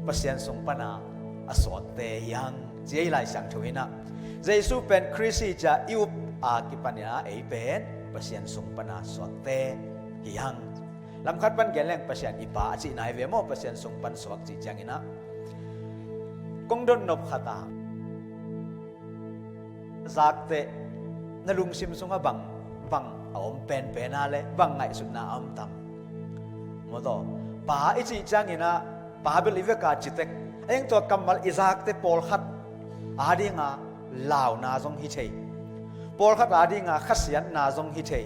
ประเสียนทรงปนาอสวดเตยังเจียไหลสังทวินะเยซูเป็นคริสต์จะอิวอากิปัญญาเอเป็นประเสียนทรงปนาสวดเตยังลำคัดปันแกแรงประเสียนอิปาจีนายเวโมประเสียนทรงปันสวดจีจังอินะกงดนนบขตาจากเตนลุงซิมทรงบังอมเป็นอะไรบังไงสุดนาอมตัมมดป่าอิจิจังอินะป่าเบลิเวกาจิตเตกเองตัวกำมัลอิจากเตปอลขัดอาดีงาลาวนาจงฮิเชยปอลขัดอาดีงาขัสยันนาจงฮิเชย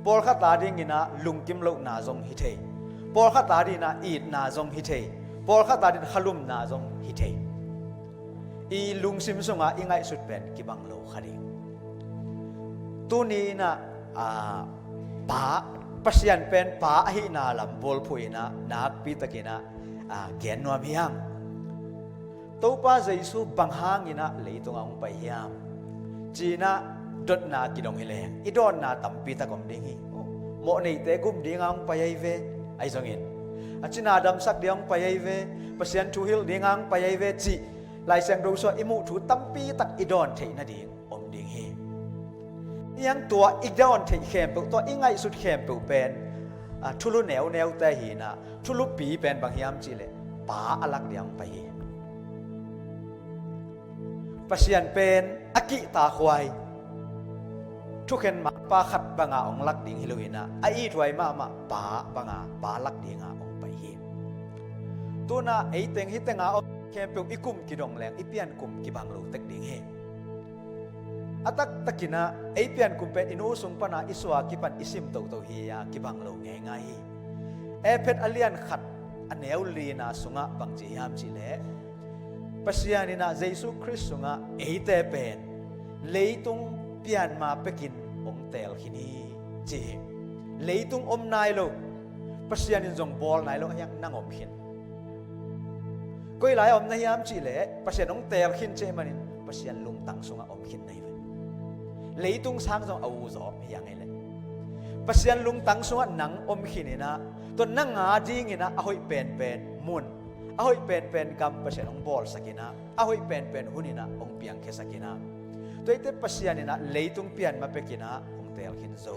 ปอลขัดอาดีงินะลุงกิมโลนาจงฮิเชยปอลขัดอาดีนาอีดนาจงฮิเชยปอลขัดอาดีขลุมนาจงฮิเชยอีลุงซิมซุงาอิงไงสุดเป็นกิบังโลขัดีตัวนี้นะป่าปัสยันเป็นป่าหินาลำบอลพุยนะนักปีตะกินะเกียนนัวมียังตัวป้าเยซูบังหางอินะเลยตรงองไปยามจีน่าดดนากิดงฮิเลงอีดอนนาตัมปีตะกอมดิ้งฮีโมนี่เตกุมดิ้งองไปยัยเวไอซงอินจีน่าดำสักเดียงไปยัยเวปัสยันทูฮิลดิ้งองไปยัยเวจีลายเสียงดูสวดอิมุถูตัมปีตักอีดอนเทนาดิ้งอมดิ้งฮียังตัวอีกดอนเทเข้มตัวอีไงสุดเข้มเป็นทุลุแนวแต่หีนะทุลุปีเป็นบางยามจีเลป่าอลักเดียงไปปัสยันเป็นอากิตาควายทุกเห็นมาป่าขัดบางองลักดิ่งฮิโลหินะไอ้ถวยมาป่าบางป่าลักดิ่งองไปเฮตัวน่ะไอ้เต็งฮิตเต็งเข้มอีกุมกิดงแรงอีเปียนกุมกิบังโลเต็กดิ่งเฮอาตักตะกินะไอเปียนกุมเป็นอินูสุงปนาอิสวากิปันอิซิมโตเฮียกิบังโลง่ายเอเพดอเลียนขัดอันเนวลีนาสุงะบังจียามจิเลปัสยานินาเยซูคริสต์สุงะเอเตเป็นเลยตุงเปียนมาเปกินองเตลขินีจีเลยตุงอมนายโลปัสยานินจงบอลนายโลยังนั่งอมขินก็อีหลายอมนายามจิเลปัสยานองเตลขินเจมันินปัสยานลุงตังสุงะอมขินในเลยตุงสร้างจงเอาจอบอย่างไงเลยปัสยันลุงตั้งสวดหนังอมขินนะตัวนั่งหาจริงนะเอาให้เป็นมุนเอาให้เป็นกำปัสยันองบอลสักนะเอาให้เป็นหุ่นนะองเปียงแค่สักนะตัวไอ้ปัสยันนะเลยตุงเปลี่ยนมาเป็นกินะองเตลขินโจ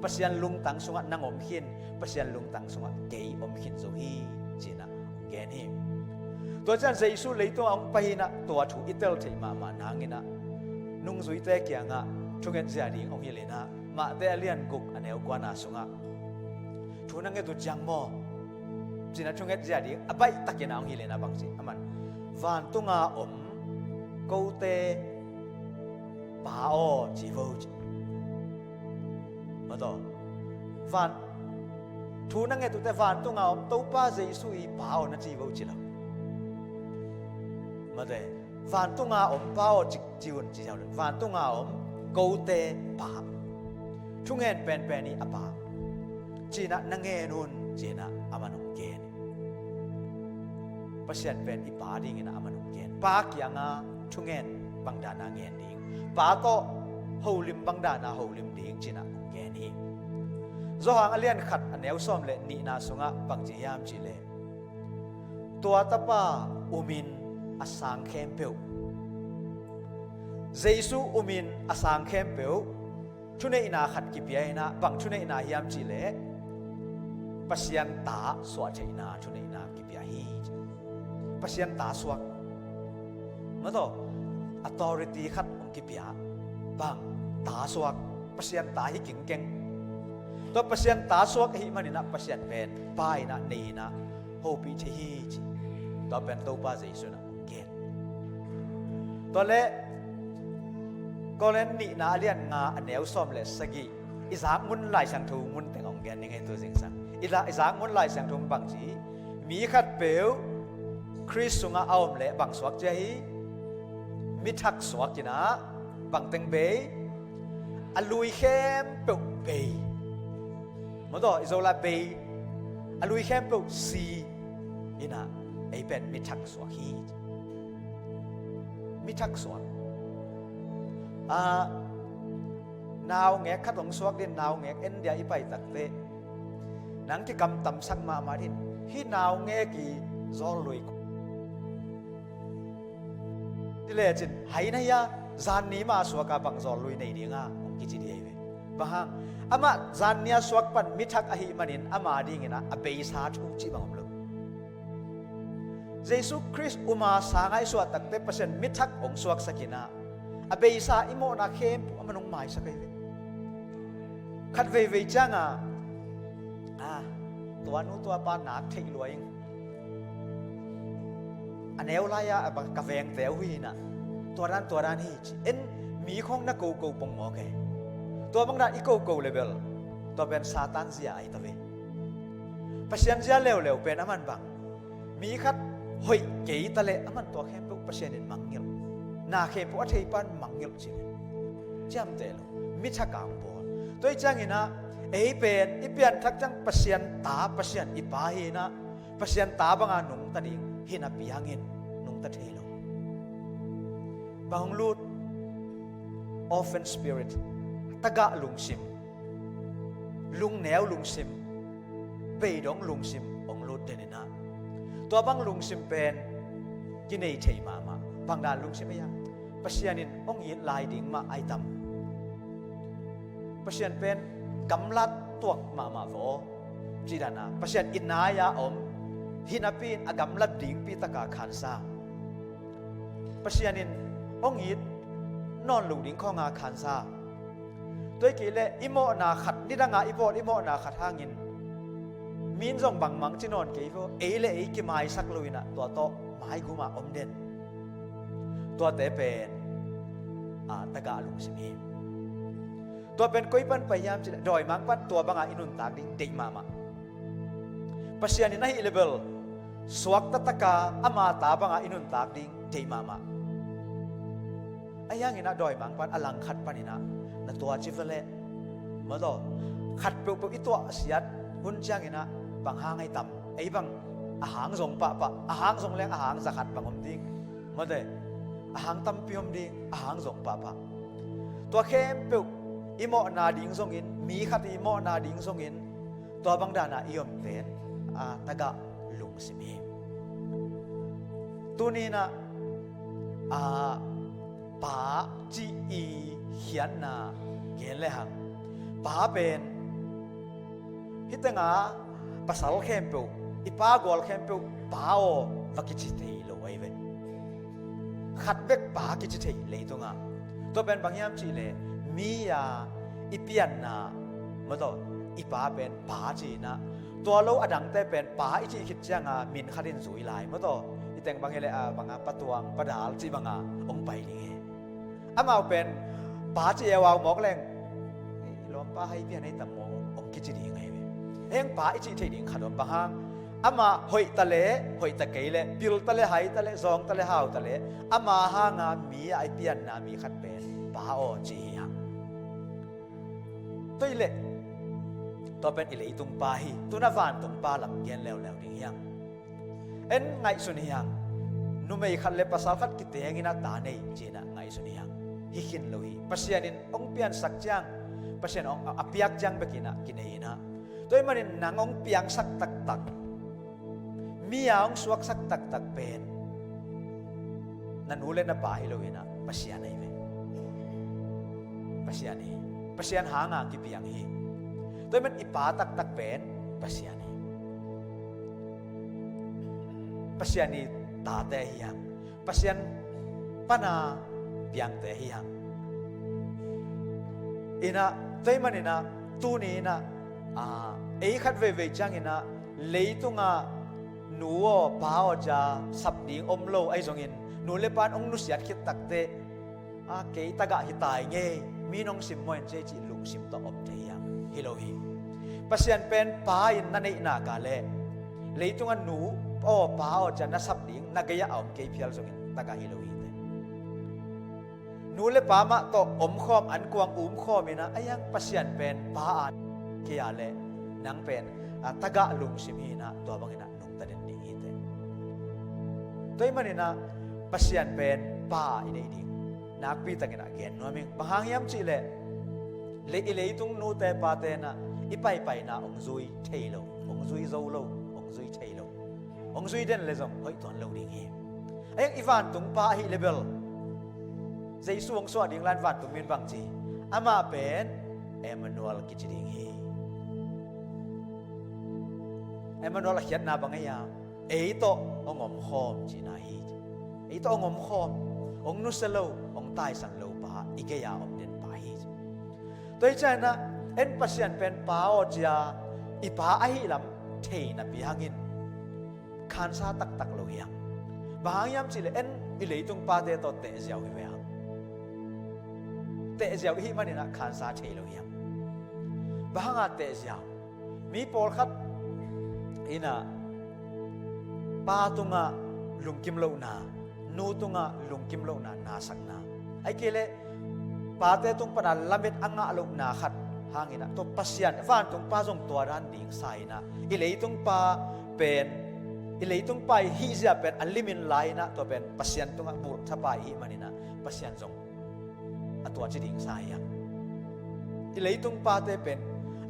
ปัสยันลุงตั้งสวดนั่งอมขินปัสยันลุงตั้งสวดเกยอมขินโจฮีจีนะแกนี่ตัวจันเยซูเลยตัวองไปนะตัวถูอิตเตลที่มานางนะนุ่งสุยเตะเกียงะช่วงเจียดีองฮิเลนะมาเตเลียนกุกอันเอวกวานาสุงะทุนังเกตุจังโมจีน่าช่วงเจียดีอภัยตักยนาองฮิเลนะบางสิอามันวันตุงากูเตปาโอจีโวจมาต่อวันทุนังเกตุเตวันตุงาตัวป้าเจสุยปาโอนะจีโวจิละมาเตวันตุงาปาโอจีวนจีเจ้าเลยวันตุงากูเตป่าช่วงเงินเป็นนี่อาป่าจีน่ะนั่งเงินุนจีน่ะอามันองเกนปัสยันเป็นอีป่าดิ่งนะอามันองเกนป่าเกียงอ่ะช่วงเงินบังดานาเงินดิ่งป่าโตหูลิมบังดานาหูลิมดิ่งจีน่ะองเกนี่โจหังอเลียนขัดอันเอวซ้อมเลยนี่นาสุงะบังจียามจีเลตัวตาป้าอุมินอสังเข้มเปียวเยซูอุมินอสังเข้มเปียวชุนเอนาขัดกิบยานะบังชุนเอนาฮิยามจิเลปัสยันตาสวดเจนาชุนเอนากิบยาฮีปัสยันตาสวดมาต่อ authority ขัดองกิบยาบังตาสวดปัสยันตาฮิเก่งตัวปัสยันตาสวดฮิมันนะปัสยันเป็นไปนะนีนะโฮปิเชฮีตัวเป็นตัวป้าเยซูนะเกนตัวเล่ก็เล่นนี่นาเลียนงาอันเนวซ้อมเลยสกีอิสากมุนไล่สังทูมุนแต่งองแกนยังไงตัวสิงสังอิสากมุนไล่สังทูบางจีมีขัดเปียวคริสต์สุงาเอาเลยบางสวกใจมิทักสวกจีนะบางเต็งเบยอลุยเข้มเปียวเบยมาต่ออิโซลาเบยอลุยเข้มเปียวซีอินะไอเป็นมิทักสวกฮีมิทักสวกนาวเงะขัดองสวกดินนาวเงะเอ็นเดียอีไปตักเตนังที่กำตำสักมาดินที่นาวเงะกี่จอลลุย ดิเลจินไหนยาจานนี้มาสวกาบังจอลุยในเดียงองกิจิดีเอเวบางอามาจานนี้สวกปันมิทักอหิมันินอามาดีงินะอเบยสาทุจิบังลุเยซูคริสต์อุมาสางไอสวดตักเตปเปอร์เซ็นต์มิทักองสวกสกินะอเบยสาอิโมนาเข้มอามันองไม้สักเวขัดเวจังตัวนู้ตัวปานาเทลวยอันเอวลายะกะเวงเตวหุยนะตัวร้านฮีเอ็นมีของนักกูปงหมอแกตัวบางด้านอีกูเลเวลตัวเป็นซาตานเสียไอตะเวปัศยันเสียเร็วเป็นอามันบังมีคัดหอยเกยตะเลอามันตัวเข้มปุปัศยันมังเงลนาเข้มปุอัฐิปันมังเงลจริงจำเตลมิชกางบัวตัวจังอินะเป็นอีเปียนทักจังปัศยันตาปัศยันอีปาหินะปัศยันตาบางอานุงตะดิงหินาปีหังหินนุงตะเทโลบางลูด orphan spirit ตะกะลุงซิมลุงแนวลุงซิมเปยดองลุงซิมองลูดเดนินะตัวบางลุงซิมเป็นกินเอเทมาบางด้านลุงซิมไม่ยังปัศยันินองยิดลายดิ่งมาไอตัมปัศยันเป็นกำลัดตัวมาโวจีดานาปัศยันอินนายาอมหินาปีนอากำลัดดิ่งปีตะกาขันซาปัศยันินองยิดนอนลุงดิ่งข้องาขันซาตัวกี่เล่อิโมนาขัดนี่ดังอิโมนาขัดห่างินมีนจงบังมังจีนอนกี่โฟเล่กิไม้สักลุยนะตัวโตไม้กุมาอมเด่นตัวเตเป็นตะกาลุงสิมีตัวเป็นก้อยปันพยายามจะดอยมังปันตัวบางอินุนตากดิ่งเด็กมาปัศยันนี่นะเลเวลสวักตะกาอามาตาบางอินุนตากดิ่งเด็กมาไอ้ยังงี้นะดอยมังปันอลังขัดปันนี่นะตัวจิฟเล่มาต่อขัดเปล่าอีตัวเสียดหุ่นจังงี้นะบางหางไอ้ต่ำไอ้บางอาหางส่งปะอาหางส่งแรงอาหางจะขัดบางอมดิ่งมาเด้อาหางต่ำพิมดิ่งอาหางส่งปะตัวเข้มเปล่าอิโมนาดิ่งส่งอินมีขัดอิโมนาดิ่งส่งอินตัวบางด้านน่ะอิยมเป็นตะกะลุงสิมีตัวนี้นะป้าจีอีเขียนนาเขียนเลยครับป้าเป็นฮิตงาภาษาเข้มเปล่าอีป้ากอลเข้มเปล่าป้าโอวักกิจิตย์เลยไว้เว้ขัดเบกป้ากิจิตย์เลยตัวงาตัวเป็นบางอย่างจีเลยมีอีเปียนนามาต่ออีป้าเป็นป้าจีนะตัวเราอดังแต่เป็นป้าอีจีคิดจังมินขัดินสุยลายมาต่ออีแต่งบางอย่างบางปะตวงปะดาลจีบางองไปนี่อามาเป็นป้าจีเอวาวหมอกแรงล้อมป้าให้เปียนให้ตัมโมองกิจดีไงเว้เอ็งป้าอีจีเทดิ่งขัดบางฮะอามาหอยตะเล่หอยตะเกยเล่ปิลตะเล่หายตะเล่ซองตะเล่หาวตะเล่อามาฮางามีไอเปียนนามีขัดเป็นป้าโอจีฮังตัวเล่ตัวเป็นอิเลตุงป้าฮีตุนาวานตุงป้าลำเกียนแล้วดิ่งยังเอ็นไงสุนียังนุ่มไอขัดเล่ภาษาขัดกิเตยงินาตาเนยจีน่ะไงสุนียังฮิคินโลฮีปัศยานินองเปียนสักจังปัศยานองอภิยักจังเบกินะกินเองนะตัวมันนางองเปียงสักตักมีองสวกสักตักเป็นนันอุเลนะป้าฮิโลฮีนะปัศยานีเวปัศยานีปัศยานหางกิเปียงฮีตัวมันอิปาตักเป็นปัศยานีปัศยานีตาเตหิยังปัศยานปนาเปียงเตหิยังอินะตัวมันนะตูนี้นะขัดเวจังอินะเลยตุงหนูป้าจะสับดิ่งอมโลไอจงอินหนูเลปานองนุสยัดคิดตักเตเกยตะกะหิตายเงยมีน้องสิมมวยเจจิลุงสิมต่ออมเทียงฮิโลฮีปัศยันเป็นป้าอินนั่นเองนากาเลเลยตุงหนูป้าจะนัสับดิ่งนักยะอมเกยพิลจงอินตะกะฮิโลฮีนูเลป้ามาต่ออมข้อมอันกวางข้อมินะไอยังปัศยันเป็นป้าเกียเลนังเป็นตะกะลุงสิมีนะตัวบางนะนุ่งตะเด่นดิ่งฮีเตตัวมันนะปัศยันเป็นป้าอินเดียนักปีตะกินะเกณฑ์นัวมิงบางยามจีเลเลยตุงนูเตป้าเตนะอีไปนะองซุยเทโลองซุยโซโลองซุยเทโลองซุยเด่นเลยจงเฮ้ยตอนเราดิ่งฮีไอ้อีฟานตุงป้าฮีเลเบล เจสุงสวดิงลันวันตุมินบังจีอามาเป็นเอมมานูเอลกิจดิงฮีเอมมานูเอลเขียนนาบังยาเอโตองอมขอมจีนาฮีเอโตองอมขอมองนุสโลองตายสันโลปาอีเกียอมเดนปาฮีตัวใจนะเอ็นปัสยันเป็นปาอจยาอีปาอหิลำเทนปีหังินคานซาตักตักโลเฮียงบางยามจิเลเอ็นอิเลยตุงปาเตโตเตเจียวฮิเวียงเตเจียวฮิมันนี่นะคานซาเทโลเฮียงบางอาเตเจียวมีปอลคัดอินะปาตุงะลุงกิมโลนานูตุงะลุงกิมโลนานาสักนาไอเกเลปาเตตุงปนัลลามิดอังะโลนาขัดหางอินะตัวปัสยันฟันตุงปาจงตัวรันดิ่งใส่นะอิเลยตุงปาเป็นอิเลยตุงไปฮิเซียเป็นอัลลิมินไลนะตัวเป็นปัสยันตุงบุรทบายฮิมันนี่นะปัสยันจงตัวจิดิ่งใส่ยังอิเลยตุงปาเตเป็น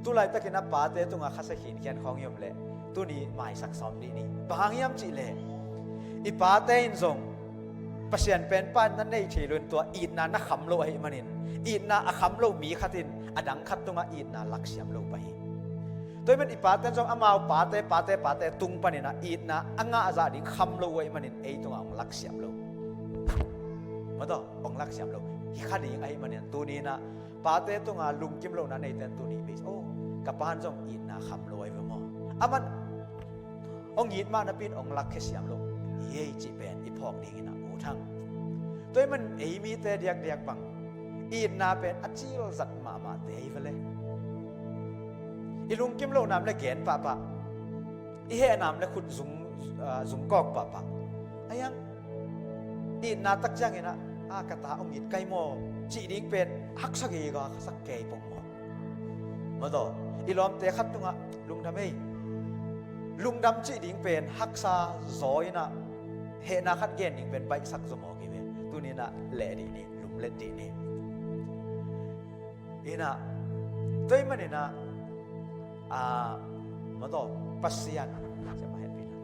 ตัวไลตะกินะปาเตตุงขัดหินเขียนของยมเล่ตัวนี้หมายสักสอมดีนี่บางยามจิเล่อีปาเตอินจงปัสยันเป็นป้านนั่นในที่รุนตัวอีนานักขำโลให้มันนินอีนาอักขำโลมีขัดินอดังขัดตุงอีนาลักเสียมโลไปโดยมันอีปาเตนจงอามาวปาเตตุงปานินะอีนาอังอาจาดิขำโลไว้มันนินไอตุงองลักเสียมโลมาต่อองลักเสียมโลอีขัดยิงไอมันนินตัวนี้นะปาเตตุงลุงกิมโลนั้นในเต็นตัวนี้เบสโอ้กับปานจงอีนาขำโลไว้บ่อามันองยีดมานะปินองลักเสียมโลเย่จีเป็นอีพอกดีนะโอ้ทั้งโดยมันไอมีแต่เดียกบังอีนาเป็นอจิลสัตมาเตยไปเลยอีลุงกิมโลนามเลยเกณฑ์ปะอีเฮนามเลยขุดซุงกอกปะไอ้ยังอีนาตักจังเงนะอากาตาองยีดไกโมจีดิ้งเป็นฮักสักเอกสักเกยปงโมมาต่ออีล้อมเตะขัดตุงะลุงทำไมลุงดำจีดิ้งเป็นฮักซาซอยนะเฮนาขัดเกณฑ์ดิ้งเป็นใบสักสมอกีเวตัวนี้นะเละดีนี่ลุงเละดีนี่อีน่ะตัวมันนี่นะมาต่อปัสยันจะมาเห็นปีนะ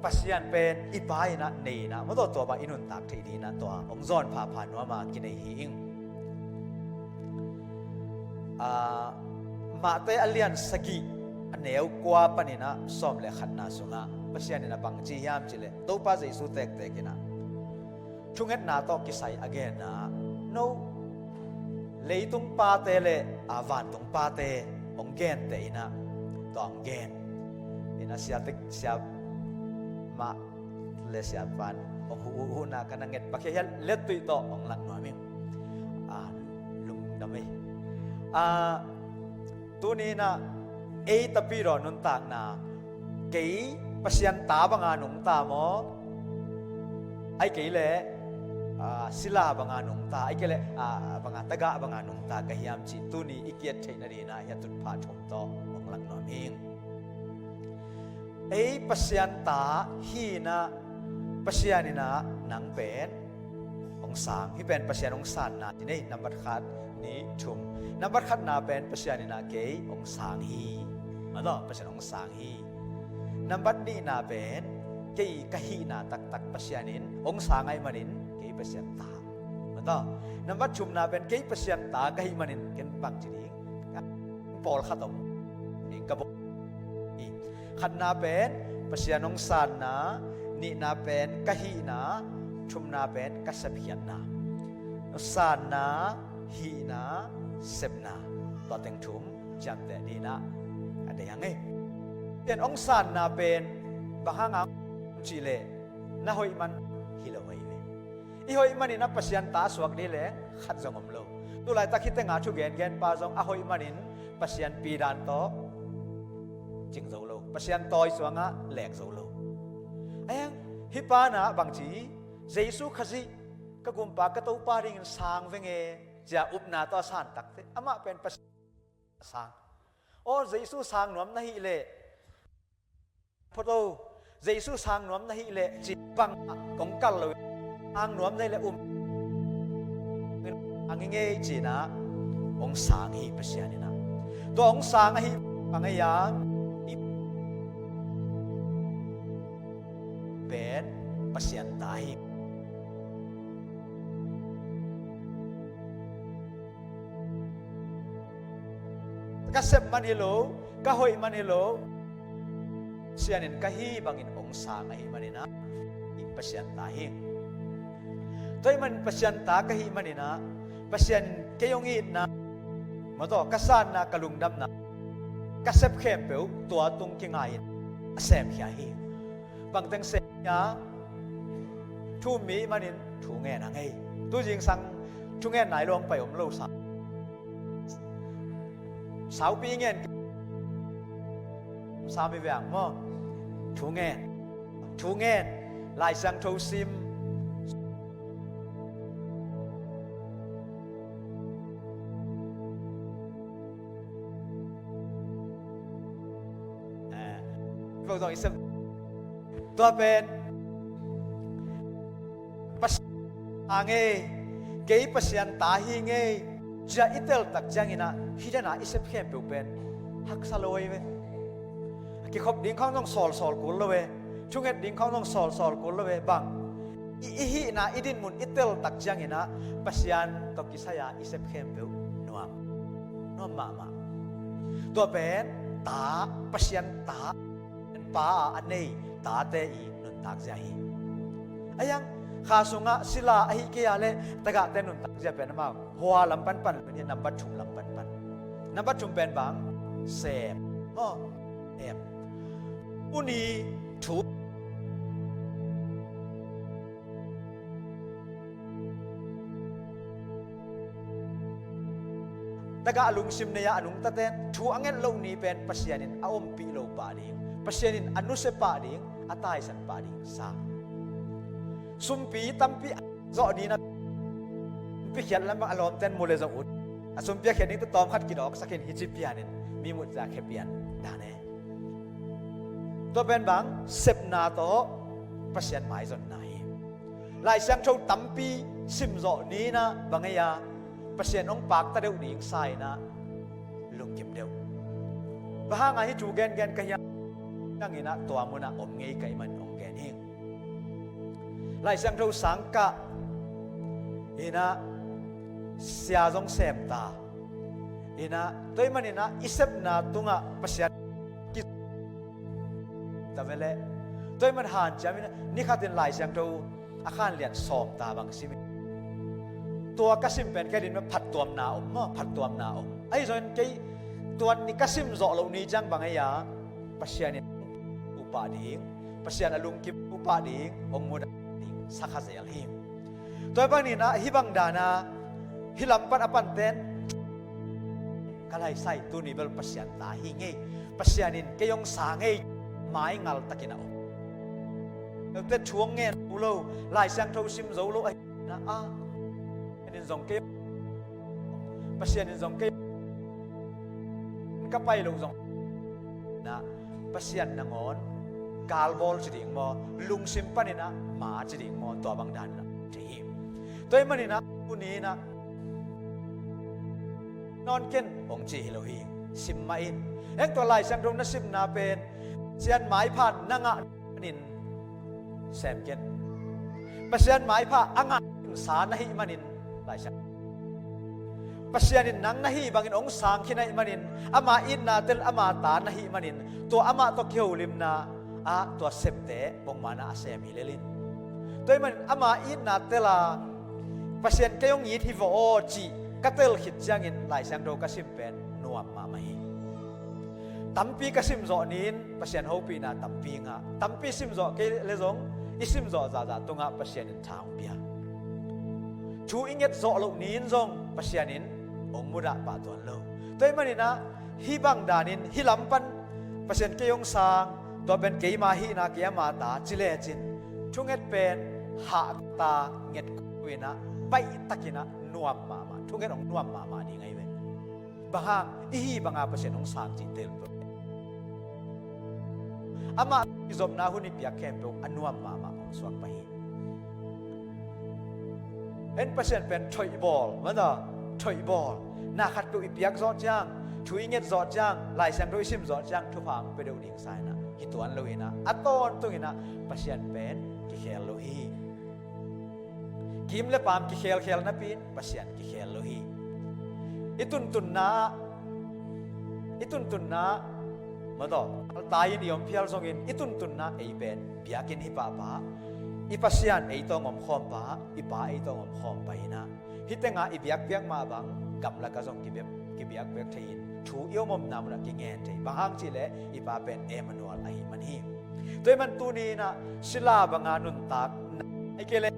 ปัสยันเป็นอีปายนะนี่นะมาต่อตัวบาอินุนตักที่ดีนะตัวองซอนพาผ่านว่ามากินในหิงมาเตอเลียนสกีอันเนวกว่าปนินะซ้อมเลยขัดนาสุงะปัสยันนี่นะบางจียามจิเลตัวป้าจะสู้เตกกินะช่วงนั้นนาโตกิไซอเกนนะ noเลยตุงปาเตเลอาวันตุงปาเตองเกนเตอินะตองเกนอินะเสียติกเสียมาเลเสียปันองหูนากันนังเงตปะเคยเล็ดตุยโตองหลังหน่อยมิงลุงดำไม่ตัวนี้นะเอตปีรอนุนตากนาเกยปัสยันตาบังอานุงตามอไอเกยเลsila banga nung ta ikele banga taga banga nung ta kahiam chi tuni ikiat theina rina ya tut pha thom to ong lang no ming ei pasyan ta hi na pasyanina nang pen ong sang hi pen pasyan ong san na tinei number khat ni thum number khat na pen pasyanina ke ong sang hi ado pasyan ong sang hi number ni na pen ke kahi na tak pasyanin ong sangai manin pasyan ta mata number chum na ben kei pasyan ta kai manin ken pang chini pol khatom ing ka i khan na ben pasyanong san na ni na ben kahi na chum na ben kasabhian na san na hi na sep na to teng chum jam te ni na ade yang e ten ong san na ben bahanga chile na hoi man hilo hoi ihoi manin na pasyan ta swak ni le khat jongom lo tu lai ta khite nga thu gen pa jong ahoi manin pasyan pi dan to jing zo lo pasyan toy swanga lek zo lo ayang hi pa na bang chi jesu khaji ka gumpa ka to pa ring sang venge ja upna to san tak te ama pen pas sang o jesu sang nom na hi le photo jesu sang nom na hi le chi bang kong kal lo ang nuam nay le ang ingay china ong sang hi pasyanina to ong sang hi pangayang ben pasyan tahi ka sep man hilo ka hoi man hilo sianin ka hi bangin ong sang ai manina ipasyan tahing toy man pasyan ta ka hi manina pasyan kayong it na mato kasan na kalungdam na kasep khempeu tua tung kingain asem khia hi bangteng se nya thu mi manin thu nge na ngai tu jing sang thu nge nai long pai om lo sa sáu pi ngen sa mi vang mo thu nge lai sang thâu sim vô rồi xem tua pen pas ange kei pasian tahi nge ja itel tak jangina hidana isep khem pe pen hak saloi ve ki khop ding khong nong sol kul lo ve chunget ding khong nong sol kul lo ve bang hi na idin mun itel tak jangina pasian to kisaya isep khem pe nuam ma tua pen ta pasian ta pa anei ta te I nun tak ja hi ayang khasunga sila ahi ke ale taga te nun tak ja pen ma hwa lam pan ni number chung lam pan number chung pen bang sem mo em uni thu taga alung sim ne ya anung ta ten thu angen lo ni pen pasianin aom pi lo pa ding pasyanin anu se pa ding atay san pa ding sa sumpi tampi zo ni na pi khian lam alom ten mole zo ut asumpi khian ni to tom khat ki dok sakin hijipianin mi mut za khepian dane to ben bang sep na to pasyan mai zon nai lai sang thau tampi sim zo ni na bangaya pasyan ong pak ta deu ding sai na lung kim deu bahanga hi chu gen kaya nangina tua muna om ngei kai man ong gen hing lai sang thau sangka ina sia jong sem ta ina toy manina isep na tunga pasyan ki tavele toy man han jamina ni khatin lai sang thau akhan lian som ta bang simi tua kasim pen kadin ma phat tuam na om mo phat tuam na om ai zon kai tuan ni kasim zo lo ni jang bangaya pasyan pa ding pasyan alung kim pa ding ong muda ding sakha zel him toy bang ni na hibang dana hilam pan apan ten kalai sai tu ni bel pasyan ta hi nge pasyanin kayong sangai mai ngal takina o te chuang nge ulo lai sang thau sim zo lo ai na a nin zong ke pasyanin zong ke ka pai lo zong na pasyan na ngon kalbol chiding mo lungsim panina ma chiding mo to bang dan na thim toy manina uni na non ken ong chi hilohi simma in ek to lai sang dong na sim na pen sian mai phan nanga nin sem ken pasian mai pha anga sa na hi manin lai sang pasianin nang na hi bangin ong sang khinai manin ama in na tel ama ta na hi manin to ama to kheulim na a to septe bong mana asem hilelin toy man ama in na tela pasien kayong yit hi vo chi katel khit jangin lai sang do kasim pen nuam ma mai tampi kasim zo nin pasien hopi na tampi nga tampi sim zo ke lezong isim zo za tunga pasien in thang pia chu inget zo lo nin zong pasienin ong muda pa ton lo toy manina hi bang danin hi lampan pasien kayong sang to ben ke ma hi na ke ma ta chile chin thunget pen ha ta nget kuina pai takina nuam ma thunget ong nuam ma di ngai ve bahang hi banga pasien ong sang chi tel ama izom na huni pia kem pe anuam ma ong swak pai en pasien pen thoi bol mana thoi bol na khat tu ipiak zo chang chui nget zo chang lai sang doi sim zo chang thu phang pe deu ding sai na hi tuan lo ina aton tu ina pasien pen ki khel lo hi kim le pam ki khel na pin pasien ki khel lo hi itun na itun na mato tayin iyom phial songin itun na ei pen biakin hi pa ba ipasian ei to ngom khom ba ipa ei to ngom khom pa ina hitenga ibiak biak ma bang gamla ka song kibiak biak thein thu iomom namna ki ngen thei bahang chi le ipa pen Emmanuel ai man hi toy man tu ni na sila banga nun tak ai kele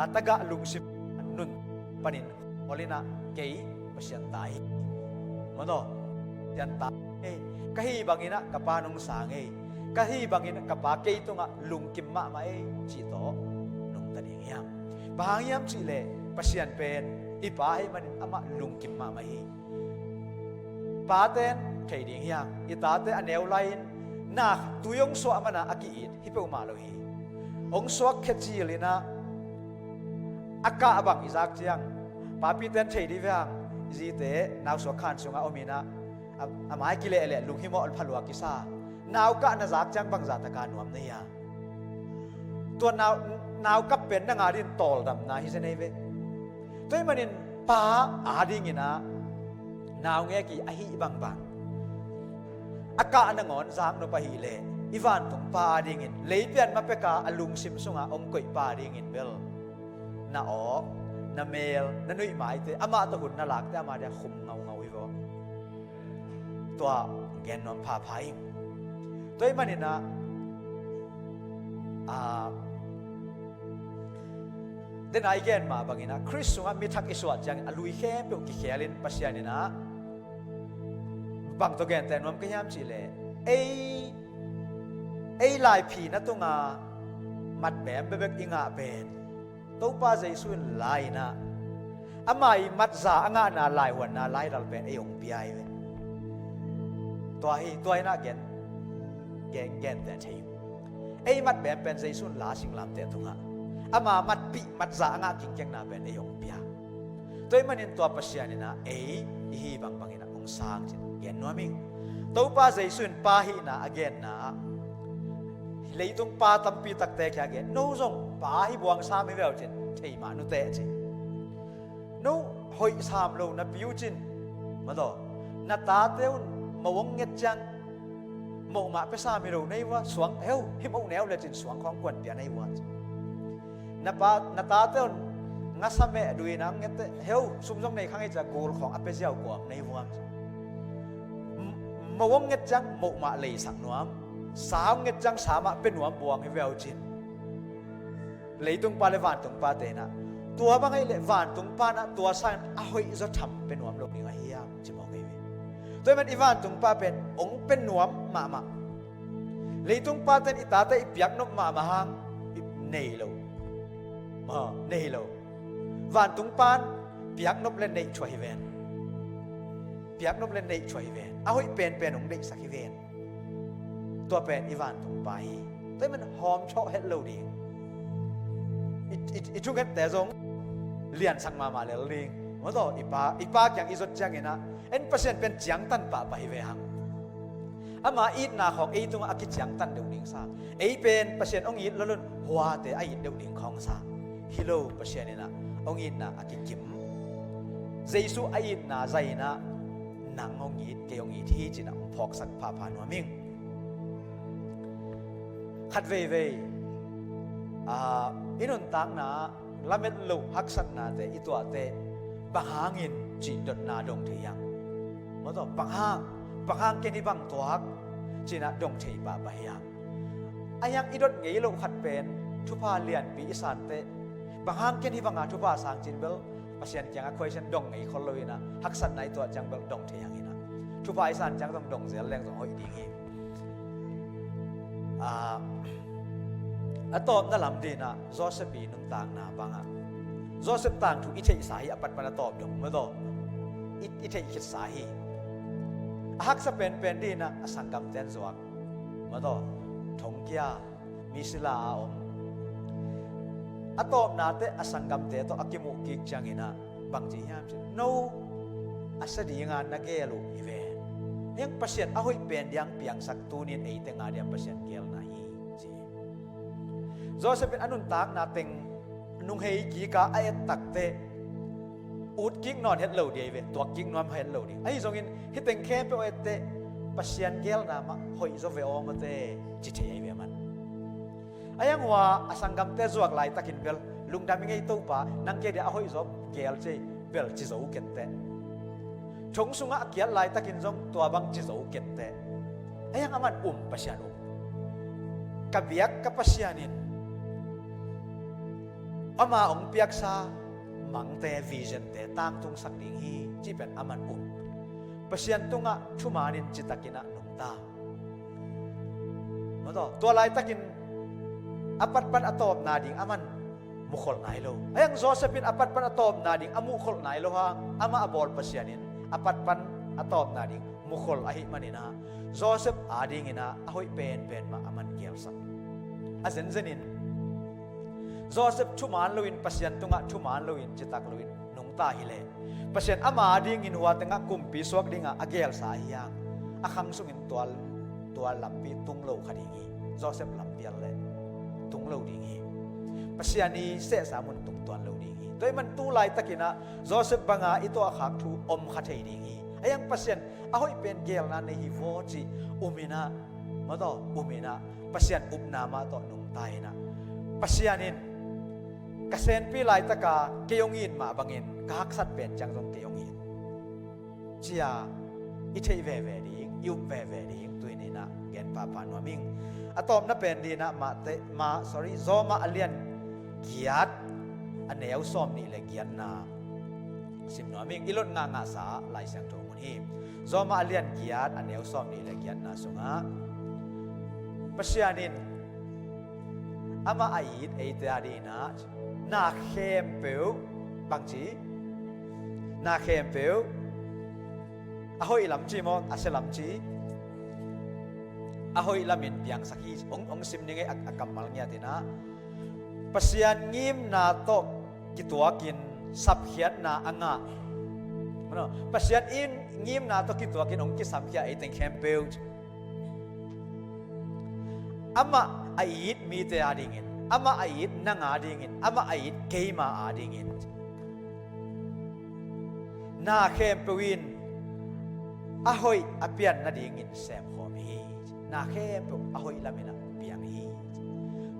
ataga lungsip nun panin olina kei pasian tai mato yan ta kahi bangina kapanong sangai kahi bangina kapake ito nga lungkim ma mai chi to nung tading yam bahangyam chi le pasian pen ipai manin ama lungkim ma mai paten kay ding yang itate anew lain na tuyong so amana akiit hipe umalo hi ong so khechilina aka abang izak chiang papiten thei di wang jite naw so khan sunga omina amai kile ele lunghimo al phalwa kisa naw ka na zak chang bang zata ka nuam ne ya to naw ka pen na ngarin tol dam na hi senei ve toy manin pa ading ina naw nge ki a hi bang bang aka na ngon zak no pa hi le iwan tung pa ading in leipian ma pe ka alung sim sunga ong koi pa ading in bel na o na mel na nui mai te ama ta hun na lak te ama dia khum ngau ngau hi voตัวแกนนอนพาพายตัวมันนี่นะเดินไอแกนมาบางทีนะคริสต์สุงมีทักอิสวดจังลุยเข้มเป็นกิเคลินปัสยานี่นะบางตัวแกนแต่นวมก็ยามจีเลไอลายผีนะตัวงามัดแบมเบบกอิงาเป็นตัวป้าใจสุนลายนะอาไม่มัดซาอ่างนาลายหัวนาลายดัลเป็นไอองปีไอเวตัวน่าแกนแต่ใช่ไอ้มัดแบบเป็นใจสุนลาสิงลำแต่ตุงะอามามัดปีมัดจ่างะกิ่งแกงนาเป็นไอ้ยงเปียตัวมันนี่ตัวปัสยานี่นะไอ้ฮีบางนะองสางจิตแกนนัวมิงตัวป้าใจสุนป้าฮีนะอเกนนะเลยตรงป้าตั้มปีตักแต่แค่แกนโน้จงป้าฮีบวงสามไม่เวลจิตใช่มานุเตะจิโน้หอยสามโลนับยูจินมาต่อนัตตาเต้นมาวงเงจังโมมาไปสามีเราในว่าสวงเฮวหิมเอาแนวเลยจินสวงของกวนเปียในว่านาตาเต้นงัสเมะดูนังเงตเฮวซุ่มซ่องในข้างไอ้จะโกลของอเปเซียวกว่าในว่ามาวงเงจังโมมาเลยสักหนวมสาวเงจังสามะเป็นหนวมบวงให้เวลจินเลยตรงปาเลวานตรงปาเตนะตัวบางไอ้เลวานตรงปานะตัวสันอ้อยจะทำเป็นหนวมโลกนี้ไงเฮียจิมองไงตัวมันอีวานตรงป้าเป็นองเป็นหนวมมาเลยตรงป้าเต้นอิตาเตอิเปียกนกมาหางเนยโลเนยโลวานตรงป้านเปียกนกเล่นในช่วยเวนเปียกนกเล่นในช่วยเวนเอาให้เป็นองเด็กสักเวนตัวเป็นอีวานตรงป้าแต่มันหอมชอบเฮลโลดีอีจุกแต่ทรงเลียนสังมาเลยลิงมาต่ออีป้าอย่างอีสดจังเงินะเอ็นเปอร์เซ็นต์เป็นจังตันป่าไปเวหังอามาอีดนาของไอ้ตรงอากิจังตันเดียวนิ่งซาไอ้เป็นเปอร์เซ็นต์องอีดล้วนหัวแต่ไอ้เดียวนิ่งของซาฮิโลเปอร์เซ็นต์นี่นะองอีดนาอากิจิมเจสุไอ้อีดนาใจนะนางองอีดเกี่ยองอีที่จีน่ะพอกสักพาพานัวมิงขัดเว่อินุนตังนะละเม็ดลูกฮักสันนาแต่อีตัวแต่บางหางินจีดดนาดงเทียงมาต่อบางหางเกนี่บางตัวจีน่ะดงเทียบไปยังไอ้ยังอีดดเงี้ยลูกขัดเป็นทุพาเลียนปีอิสานเตบางหางเกนี่บางงานทุพาสางจินเบลภาษาอย่างคุยเช่นดงเงี้ยคนเลยนะฮักสันในตัวจังเบลดงเทียงนี่นะทุพาอิสานจังต้องดงเสียแรงต้องหอยดีงี้ตอบนั่นลำดีนะโจเซฟีนุ่งต่างนาบางอ่ะโจเซฟต่างถูกอิเทสาฮีอปัตปนตอบดงมาต่ออิเทอิสาฮีฮักสเปนเป็นดีนะสังกัมเตนสวักมาต่อทงกี้มิสลาอมตอบนาเตอสังกัมเตต่ออากิมุกิกจังอินะบางทีฮะโนอาศัยงานนักเกลูอีเวนยังเปอร์เซ็นต์เอาให้เป็นยังเปียงสักตูนินไอเตงาเดียมเปอร์เซ็นต์เกลนาฮีโจเซฟเป็นอนุนตากนาเต็งนุ่งเฮกีกาไอตักเตอุดกิ๊กนอนเฮดโลดีเวตัวกิ๊กนอนเฮดโลดีไอ้ทรงอินฮิตเต็งแค่ไปเอาเต pasien gel na ma hoi zo ve om te chi the ve man ayang wa asanggam te zuak lai takin bel lungdam ngai to pa nang ke de a hoi zo gel che bel chi zo ket te chong sunga akiat lai takin jong tua bang chi zo ket te ayang aman pasian kabiak ka pasianin ama ong piak sa mangte vision te tam tung sak ding hi chi pen aman pasian tunga thumanin chitakina nungta moto to lai takin apat pan atop na ding aman mukhol nai lo ayang Josephine apat pan atop na ding amu khol nai lo ha ama abol pasianin apat pan atop na ding mukhol ahi manina Joseph ading ina ahoi pen ma aman gel sak azen zenin Joseph thuman loin pasian tunga thuman loin chitak loin nungta hile pasian ama ding in huwa tenga kumpi suak dinga agel sa hiang akhang sungin tual lampi tunglo khadingi Joseph lampial le tunglo dingi pasiani se samun tung tuan lo dingi toy man tu lai takina Joseph banga ito akhak thu om khathei dingi ayang pasian ahoi pen gel na ne hi vo chi umina mato umina pasian upna ma to nungtai na pasianin kasen pi lai taka keyongin ma bangin kahak sat pen chang jong keyongin chia ithei ve ding yup ve ding tuini na gen pa noming atom na pen di na zoma alian giat aneu som ni le giat na sim noming ilot nga sa lai sang thong mun hi zoma alian giat aneu som ni le giat na sunga pasianin ama ait adina na khempeu bangchi na khempeu ahoi lam chi mo aselam chi ahoi lamin piang sakhi ong sim ningai akamal nya tina pasian ngim na to kituakin sapkhiat na anga mano pasian in ngim na to kituakin ong ki sapkhia ai teng khempeu ama ait mi te adingin ama ait nanga dingin ama ait keima adingin na khempeuin ahoi apian na dingin sem khom hi na khempeu ahoi lamina piang hi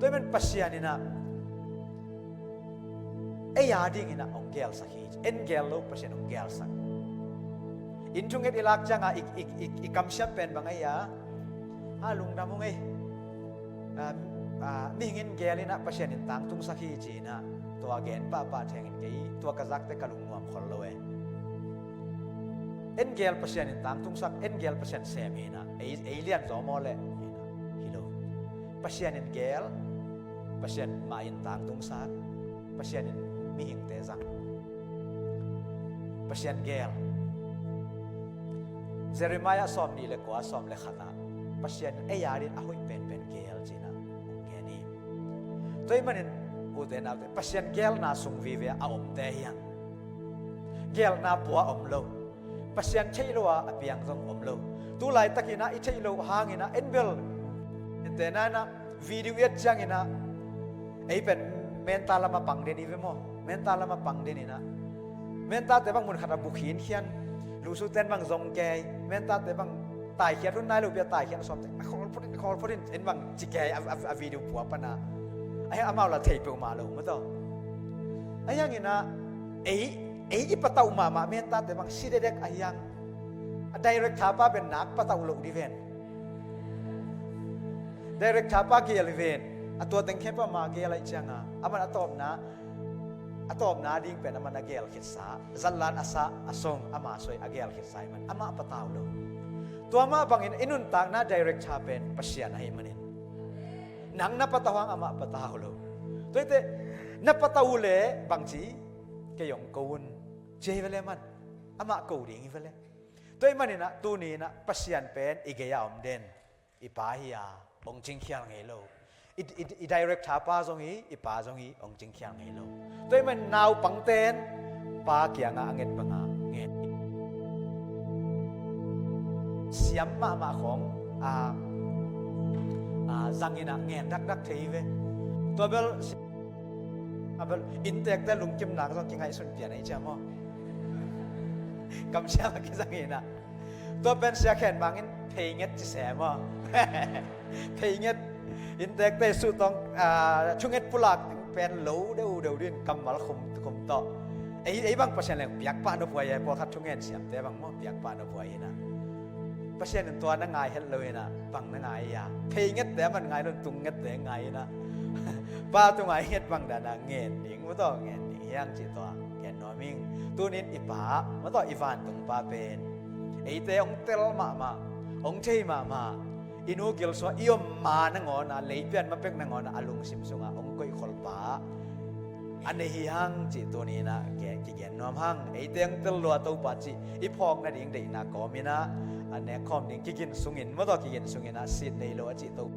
toy men pasianina eya dingina ongel sakhi engel lo pasian ongel sak inchunget ilak changa ikamsyam pen bangaya halung damungai mingin gelina pasian intang tung sakhi china to again pa thengin kei to kazak te kalungwam kholloe engel pasian intang tung sak engel pasian semina alien zomole hilo pasian engel pasian ma intang tung sak pasian mihing te zang pasian gel Jeremiah som ni le ko som le khata pasian ayarin ahoi pen gel china ngeni toy manin uden ate pasian gel na sung vive a om te yang gel na puwa om lo pasian cheilowa apiang jong om lo tu lai takina I cheilo hangina enbel entena na video yet jangina ei pen mental ma pangdeni ve mo mental ma pangdeni na mental te bang mun khata bukhin khian lusu ten bang zong ke mental te bang tai khian run nai lu pia tai khian som te khol phorin en bang chike a video puwa pana ai amau la thei pe ma lo mo to ayang ina ei ipatau ma mental te bang sidedek ayang direct thapa ben nak patau lo di ven direct thapa ke ven atwa teng khepa ma ge lai changa aman atop na ding pen aman agel khitsa zallan asa asong ama soi agel khitsai man ama patau lo to ama bangin inun tak na direct thapen pasian ai manin nang na patawang ama patau lo toite na patau le bangchi ke yong koun je vele man ama ko ding vele toy manina tu ni na pasian pen igeya om den ipahia ong ching khiang ngelo I direct thapa jong hi ipa jong hi ong ching khiang ngelo toy man naw pangten pa kya nga anget banga nge siam ma khong zangina ngen dak thei ve to bel abel intek ta lungkim nang jong kingai sun pian ai cha mo kam sia ki zangina to ben sia khen bangin เง็ดจิแสมอเพเง็ดอินเตกเตสุต้องชุงเง็ดปุลักเป็นโหลเดวดินกำมัลคุมต่อไอ้บางประเทศแหล่งเปียกปะนพวยพอทัดชุงเง็ดเสียมแต่บางมอเปียกปะนพวยนะประเทศนึงตัวนั่งไงเฮ็ดเลยนะบังนั่งไงอ่ะเพเง็ดแต่มันไงลงตุงเง็ดแต่ไงนะป้าตัวไงเฮ็ดบางดานาเงินหนิงบ่ต้องเงินหนิงย่างจิตตัวแกนนอมิงตัวนี้อีป้าบ่ต้องอีฟานตุงป้าเป็นไอ้เตองเตลมาองเชยมาอินูกิลสวอิยมมานังอนเลเปียนมาเป็กนังอนอลุงซิมซุงองกอยขลป้าอันนี้หังจิตัวนี้นะแกกิแกนนอมหังไอ้เตองเตลลัวตัวป้าจิอีพองนะดิงได้นะก็มีนะอันนี้คอมดิงกิกินซุงินบ่ต้องกิกินซุงินนะสิในโลจิตัว